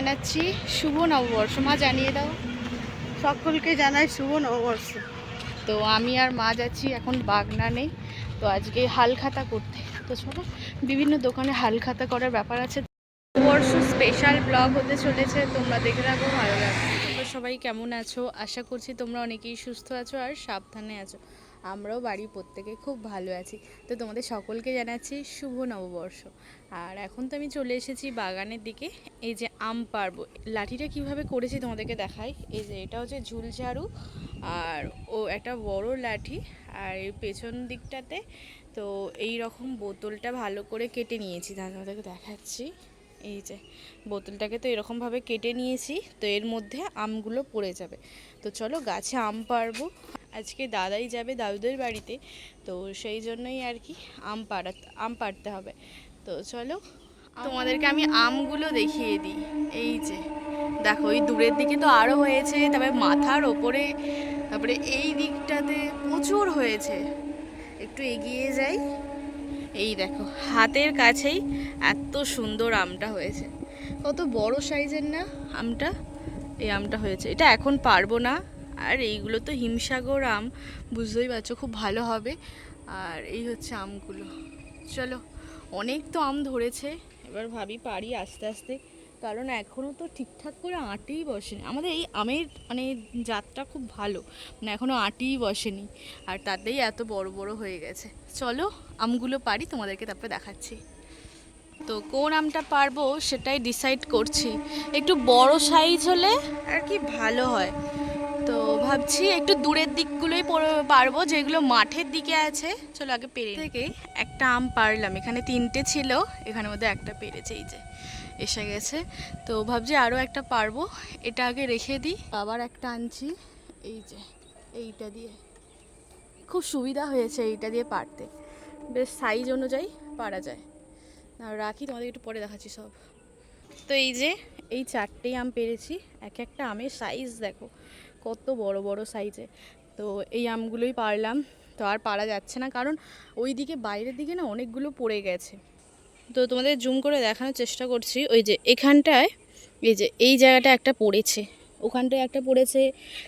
জানাচ্ছি শুভ নববর্ষ। মা জানিয়ে দাও। সকলকে জানাই শুভ নববর্ষ। তো আমি আর মা যাচ্ছি এখন বাগনানে। তো আজকে হালখাতা করতে। তো চলো, বিভিন্ন দোকানে হালখাতা করার ব্যাপার আছে। নববর্ষ স্পেশাল ব্লগ হতে চলেছে, তোমরা দেখে রাখো, ভালো লাগবে। তোমরা সবাই কেমন আছো? আশা করছি তোমরা অনেকেই সুস্থ আছো আর সাবধানে আছো। আমরাও বাড়ির প্রত্যেকে খুব ভালো আছি। তো তোমাদের সকলকে জানাচ্ছি শুভ নববর্ষ। আর এখন তো আমি চলে এসেছি বাগানের দিকে। এই যে আম পাড়বো, লাঠিটা কিভাবে করেছি তোমাদেরকে দেখাই। এই যে এটা হচ্ছে ঝুলঝাড়ু, আর ও একটা বড় লাঠি, আর এই পেছন দিকটাতে তো এই রকম বোতলটা ভালো করে কেটে নিয়েছি। তোমাদেরকে দেখাচ্ছি। এই যে বোতলটাকে তো এরকমভাবে কেটে নিয়েছি, তো এর মধ্যে আমগুলো পড়ে যাবে। তো চলো গাছে আম পাড়বো। আজকে দাদাই যাবে দাদুদের বাড়িতে, তো সেই জন্যই আর কি আম পাড়তে হবে। তো চলো তোমাদেরকে আমি আমগুলো দেখিয়ে দিই। এই যে দেখো, এই দূরের দিকে তো আরও হয়েছে, তারপরে মাথার ওপরে, তারপরে এই দিকটাতে প্রচুর হয়েছে। একটু এগিয়ে যাই, এই দেখো হাতের কাছেই এত সুন্দর আমটা হয়েছে। কত বড় সাইজের না আমটা। এই আমটা হয়েছে, এটা এখন পারবো না। আর এইগুলো তো হিমসাগর আম, বুঝতেই পারছো, খুব ভালো হবে। আর এই হচ্ছে আমগুলো। চলো, অনেক তো আম ধরেছে, এবার ভাবি পারি আস্তে আস্তে, কারণ এখনও তো ঠিকঠাক করে আঁটেই বসেনি। আমাদের এই আমের মানে জাতটা খুব ভালো, মানে এখনও আঁটিই বসেনি, আর তাতেই এত বড় বড় হয়ে গেছে। চলো আমগুলো পারি, তোমাদেরকে তারপরে দেখাচ্ছি। তো কোন আমটা পারবো সেটাই ডিসাইড করছি। একটু বড় সাইজ হলে আর কি ভালো হয়। তো ভাবছি একটু দূরের দিকগুলোই পারবো, যেগুলো মাঠের দিকে আছে। চলো আগে পেরে থেকে একটা আম পারলাম, এখানে 3টে ছিল, এখানের মধ্যে একটা পেরেছে, এই যে এসে গেছে। তো ভাবছি আরও একটা পারবো, এটা আগে রেখে দিই। আবার একটা আনছি, এই যে এইটা দিয়ে খুব সুবিধা হয়েছে, এইটা দিয়ে পারতে বেশ সাইজ অনুযায়ী পারা যায়। আর রাখি, তোমাদের একটু পরে দেখাচ্ছি সব। তো এই যে এই 4টেই আম পেরেছি। এক একটা আমের সাইজ দেখো কত বড় বড় সাইজে। তো এই আমগুলোই পারলাম। তো আর পারা যাচ্ছে না, কারণ ওই দিকে বাইরের দিকে না অনেকগুলো পড়ে গেছে। তো তোমাদের জুম করে দেখানোর চেষ্টা করছি। ওই যে এখানটায়, এই যে এই জায়গাটা একটা পড়েছে, ওখানটায় একটা পড়েছে,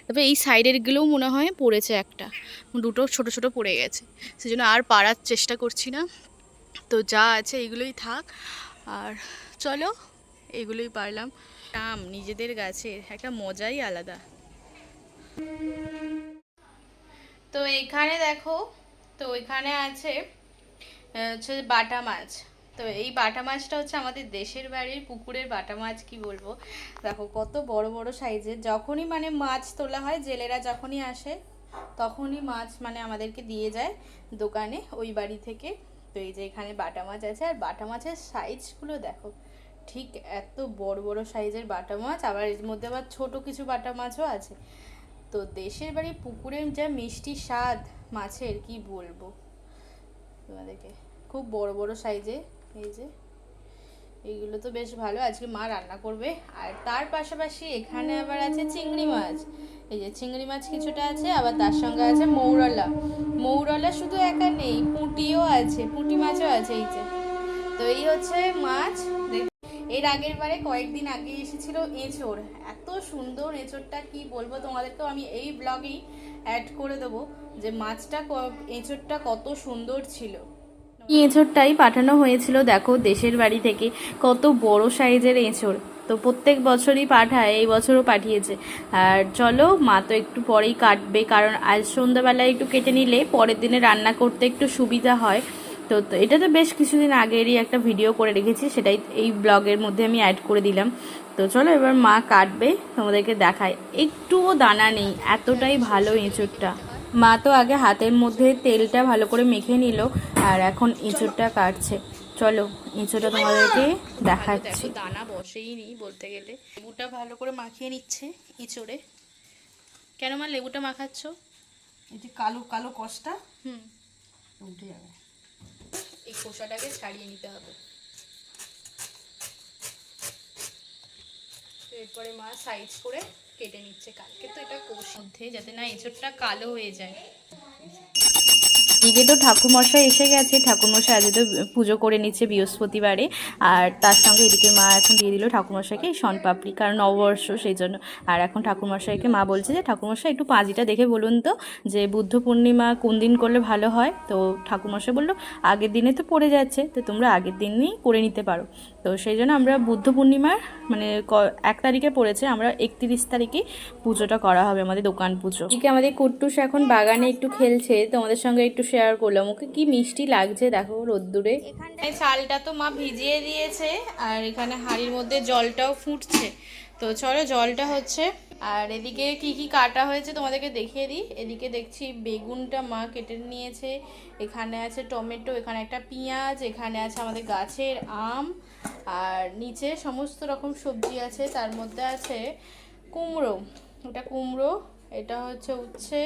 তারপরে এই সাইডেরগুলোও মনে হয় পড়েছে একটা, দুটো ছোট ছোট পড়ে গেছে। সেজন্য আর পারার চেষ্টা করছি না। তো যা আছে এইগুলোই থাক। আর চলো, এগুলোই পারলাম। আম নিজেদের গাছের একটা মজাই আলাদা। তো এখানে দেখো, তো এখানে আছে হচ্ছে বাটা মাছ। তো এই বাটা মাছটা হচ্ছে আমাদের দেশের বাড়ির পুকুরের বাটা মাছ, কি বলবো, দেখো কত বড় বড় সাইজের। যখনই মানে মাছ তোলা হয়, জেলেরা যখনই আসে তখনই মাছ মানে আমাদেরকে দিয়ে যায় দোকানে ওই বাড়ি থেকে। তো এই যে এখানে বাটা মাছ আছে, আর বাটা মাছের সাইজগুলো দেখো, ঠিক এত বড় বড় সাইজের বাটা মাছ। আবার এর মধ্যে আবার ছোট কিছু বাটা মাছও আছে। তো দেশের বাড়ি পুকুরের যা মিষ্টি স্বাদ মাছের, কি বলবো তোমাদেরকে, খুব বড় বড় সাইজে। এই যে এইগুলো তো বেশ ভালো, আজকে মা রান্না করবে। আর তার পাশাপাশি এখানে আবার আছে চিংড়ি মাছ। এই যে চিংড়ি মাছ কিছুটা আছে, আবার তার সঙ্গে আছে মৌরলা। মৌরলা শুধু একা নেই, পুঁটিও আছে, পুঁটি মাছও আছে। এই যে, তো এই হচ্ছে মাছ। এর আগের বারে কয়েকদিন আগে এসেছিল এঁচোড়, এত সুন্দর এঁচোড়টা, কি বলবো তোমাদেরকেও, আমি এই ব্লগেই অ্যাড করে দেবো যে মাছটা এঁচোড়টা কত সুন্দর ছিল। এঁচোড়টাই পাঠানো হয়েছিল, দেখো দেশের বাড়ি থেকে কত বড় সাইজের এঁচোড়। তো প্রত্যেক বছরই পাঠায়, এই বছরও পাঠিয়েছে। আর চলো, মা তো একটু পরেই কাটবে, কারণ আজ সন্ধ্যাবেলায় একটু কেটে নিলে পরের দিনে রান্না করতে একটু সুবিধা হয়। তো এটা তো বেশ কিছুদিন আগেরই একটা ভিডিও করে রেখেছি, সেটাই এই ব্লগের মধ্যে আমি অ্যাড করে দিলাম। তো চলো এবার মা কাটবে, তোমাদেরকে দেখায়। একটুও দানা নেই, এতটাই ভালো এঁচোড়টা। মা তো আগে হাতের মধ্যে তেলটা ভালো করে মেখে নিল, আর এখন এঁচোড়টা কাটছে। চলো এঁচোড়টা তোমাদেরকে দেখাচ্ছি। দানা বসেই নি বলতে গেলে। লেবুটা ভালো করে মাখিয়ে নিচ্ছে এঁচোড়ে। কেন মা লেবুটা মাখাচ্ছ? এই যে কালো কালো কষটা উঠে যাবে, এই খোসাটাকে ছাড়িয়ে নিতে হবে। তো এরপরে মা সাইজ করে কেটে নিচ্ছে। কালকে তো এটা কোষ মধ্যে, যাতে না এঁচোড়টা কালো হয়ে যায়। এদিকে তো ঠাকুরমশাই এসে গেছে, ঠাকুরমশাই আজ তো পুজো করে নিচ্ছে বৃহস্পতিবারে। আর তার সঙ্গে এদিকে মা এখন দিয়ে দিল ঠাকুরমশাইকে শনপাপড়ি, কারণ নববর্ষ সেই জন্য। আর এখন ঠাকুরমশাইকে মা বলছে যে ঠাকুরমশাই একটু পাঁজিটা দেখে বলুন তো যে বুদ্ধ পূর্ণিমা কোন দিন করলে ভালো হয়। তো ঠাকুরমশাই বললো আগের দিনে তো পড়ে যাচ্ছে, তো তোমরা আগের দিনই করে নিতে পারো। তো সেই জন্য আমরা বুদ্ধ পূর্ণিমার মানে 1 তারিখে পড়েছে, আমরা 31 তারিখে পুজোটা করা হবে, আমাদের দোকান পুজো। ঠিক আমাদের কুট্টুস এখন বাগানে একটু খেলছে, তোমাদের সঙ্গে একটু শেয়ার করলাম। ওকে কি মিষ্টি লাগছে দেখো রোদ্দুরে। এখানে চালটা তো মা ভিজিয়ে দিয়েছে, আর এখানে হাঁড়ির মধ্যে জলটাও ফুটছে। তো চলো জলটা হচ্ছে। আর এদিকে কি কি কাটা হয়েছে তোমাদেরকে দেখিয়ে দিই। এদিকে দেখছি বেগুনটা মা কেটে নিয়েছে, এখানে আছে টমেটো, এখানে একটা পেঁয়াজ, এখানে আছে আমাদের গাছের আম, আর নিচে সমস্ত রকম সবজি আছে। তার মধ্যে আছে কুমড়ো, এটা কুমড়ো, এটা হচ্ছে উচ্ছে,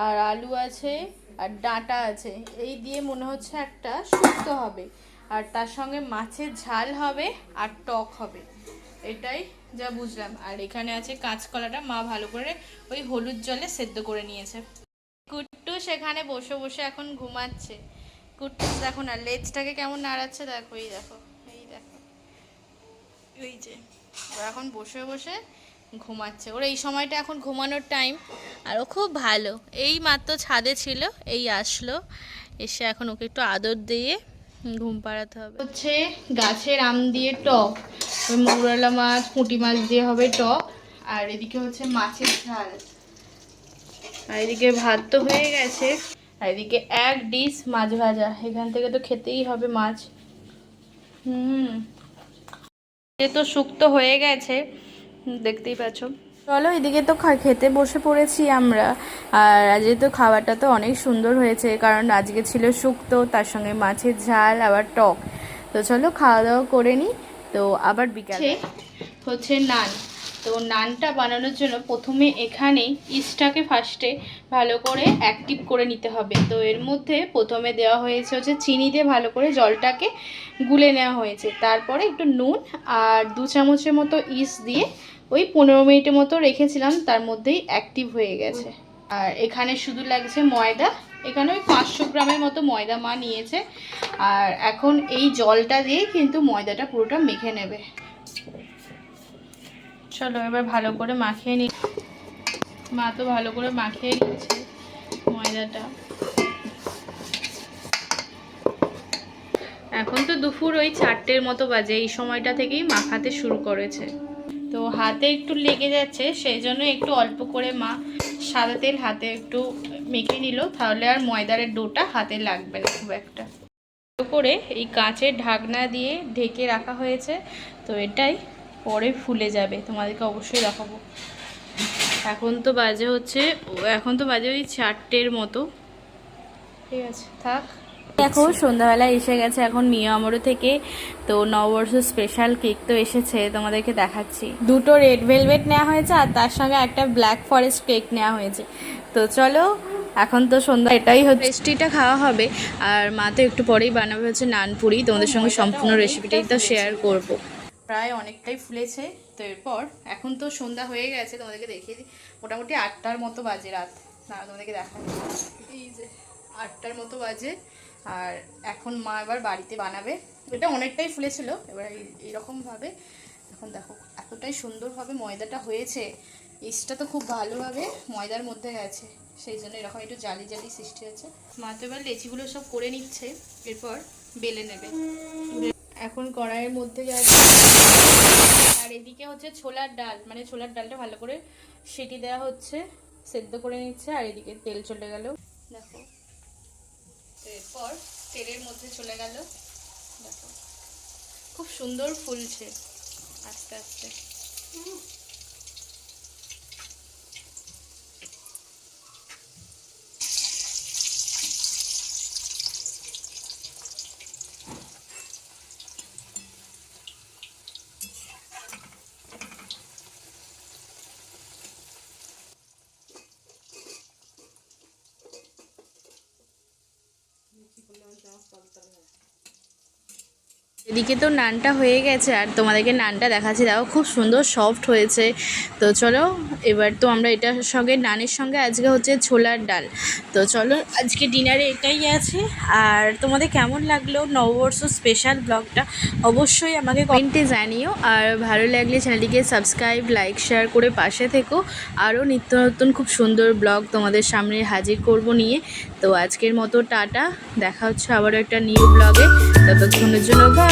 আর আলু আছে, আর ডাঁটা আছে। এই দিয়ে মনে হচ্ছে একটা শুক্তো হবে, আর তার সঙ্গে মাছের ঝাল হবে আর টক হবে, এটাই যা বুঝলাম। আর এখানে আছে কাঁচকলাটা মা ভালো করে ওই হলুদ জলে সেদ্ধ করে নিয়েছে। কুট্টু সেখানে বসে বসে এখন ঘুমাচ্ছে। কুট্টু দেখো না লেজটাকে কেমন নাড়াচ্ছে, দেখো এই দেখো, এই দেখো, এই যে ও এখন বসে বসে ঘুমাচ্ছে। ওর এই সময়টা এখন ঘুমানোর টাইম, আর ও খুব ভালো। এই মাত্র ছাদে ছিল, এই আসলো, এসে এখন ওকে একটু আদর দিয়ে ঘুম পাড়াতে হবে। হচ্ছে গাছের আম দিয়ে টক, ওই মৌরলা মাছ পুঁটি মাছ দিয়ে হবে টক। আর এদিকে হচ্ছে মাছের ঝাল, আর এদিকে ভাত তো হয়ে গেছে, আর এদিকে 1 ডিশ মাছ ভাজা। এখান থেকে তো খেতেই হবে মাছ। এ তো শুক্তো হয়ে গেছে, দেখতেই পাচ্ছ। চলো এদিকে তো খেতে বসে পড়েছি আমরা। আর আজকে তো খাবারটা তো অনেক সুন্দর হয়েছে, কারণ আজকে ছিল শুক্তো, তার সঙ্গে মাছের ঝাল আবার টক। তো চলো খাওয়া দাওয়া করে নিই। তো আবার বিকালে হচ্ছে নান। তো নানটা বানানোর জন্য প্রথমে এখানে ইস্টটাকে ফার্স্টে ভালো করে অ্যাক্টিভ করে নিতে হবে। তো এর মধ্যে প্রথমে দেওয়া হয়েছে হচ্ছে চিনি দিয়ে ভালো করে জলটাকে গুলে নেওয়া হয়েছে, তারপরে একটু নুন আর 2 চামচের মতো ইস্ট দিয়ে ওই 15 মিনিটের মতো রেখেছিলাম, তার মধ্যেই অ্যাক্টিভ হয়ে গেছে। আর এখানে শুধু লাগছে ময়দা, এখানে ওই 500 গ্রামের মতো ময়দা মা নিয়েছে। আর এখন এই জলটা দিয়ে কিন্তু ময়দাটা পুরোটা মেখে নেবে। চলো এবার ভালো করে মাখিয়ে নি। মা তো ভালো করে মাখিয়ে নিচ্ছে ময়দাটা। এখন তো দুপুর ওই 4টের মতো বাজে, এই সময়টা থেকেই মাখাতে শুরু করেছে। তো হাতে একটু লেগে যাচ্ছে, সেই জন্য একটু অল্প করে মা সাদা তেল হাতে একটু মেখে নিল, তাহলে আর ময়দার ডোটা হাতে লাগবে না খুব একটা। করে এই কাঁচের ঢাকনা দিয়ে ঢেকে রাখা হয়েছে, তো এটাই পরে ফুলে যাবে, তোমাদেরকে অবশ্যই দেখাবো। এখন তো বাজে ওই 4টের মতো, ঠিক আছে থাক। দেখো সন্ধ্যাবেলা এসে গেছে এখন মিয়ামরু থেকে, তো নববর্ষ স্পেশাল কেক তো এসেছে, তোমাদেরকে দেখাচ্ছি। 2টো রেড ভেলভেট নেওয়া হয়েছে, আর তার সঙ্গে একটা ব্ল্যাক ফরেস্ট কেক নেওয়া হয়েছে। তো চলো এখন তো সন্ধ্যা, এটাই হচ্ছে পেস্ট্রিটা খাওয়া হবে। আর মা তো একটু পরেই বানাবে হচ্ছে নানপুরি, তোমাদের সঙ্গে সম্পূর্ণ রেসিপিটাই তো শেয়ার করব। প্রায় অনেকটাই ফুলেছে। তো এরপর এখন তো সন্ধ্যা হয়ে গেছে, তোমাদেরকে দেখিয়ে দিই। মোটামুটি 8টার মতো বাজে রাত, না তোমাদেরকে দেখাই, এই যে 8টার মতো বাজে। আর এখন মা এবার বাড়িতে বানাবে। এটা অনেকটাই ফুলেছিল, এবার এইরকমভাবে এখন দেখো এতটাই সুন্দরভাবে ময়দাটা হয়েছে। ইস্টটা তো খুব ভালোভাবে ময়দার মধ্যে গেছে, সেই জন্য এরকম একটু জালি জালি সৃষ্টি হয়েছে। মা তো এবার লেচিগুলো সব করে নিচ্ছে, এরপর বেলে নেবে। এখন কড়াইয়ের মধ্যে যাচ্ছে, আর এদিকে হচ্ছে ছোলার ডাল, মানে ছোলার ডালটা ভালো করে সিটি দেওয়া হচ্ছে, সেদ্ধ করে নিচ্ছে। আর এদিকে তেল চলে গেল দেখো, এরপর তেলের মধ্যে চলে গেল, দেখো খুব সুন্দর ফুলছে আস্তে আস্তে। এদিকে তো নানটা হয়ে গেছে আর তোমাদেরকে নানটা দেখাচ্ছি, দেখো খুব সুন্দর সফট হয়েছে। তো চলো এবার তো আমরা এটার সঙ্গে নানের সঙ্গে আজকে হচ্ছে ছোলার ডাল। তো চলো আজকে ডিনারে এটাই আছে। আর তোমাদের কেমন লাগলো নববর্ষ স্পেশাল ব্লগটা অবশ্যই আমাকে কমেন্টে জানিও। আর ভালো লাগলে চ্যানেলটিকে সাবস্ক্রাইব, লাইক, শেয়ার করে পাশে থেকো। আরও নিত্য নতুন খুব সুন্দর ব্লগ তোমাদের সামনে হাজির করব নিয়ে। তো আজকের মতো টাটা, দেখা হচ্ছে আবারও একটা নিউ ব্লগে। ততক্ষণের জন্য বাই।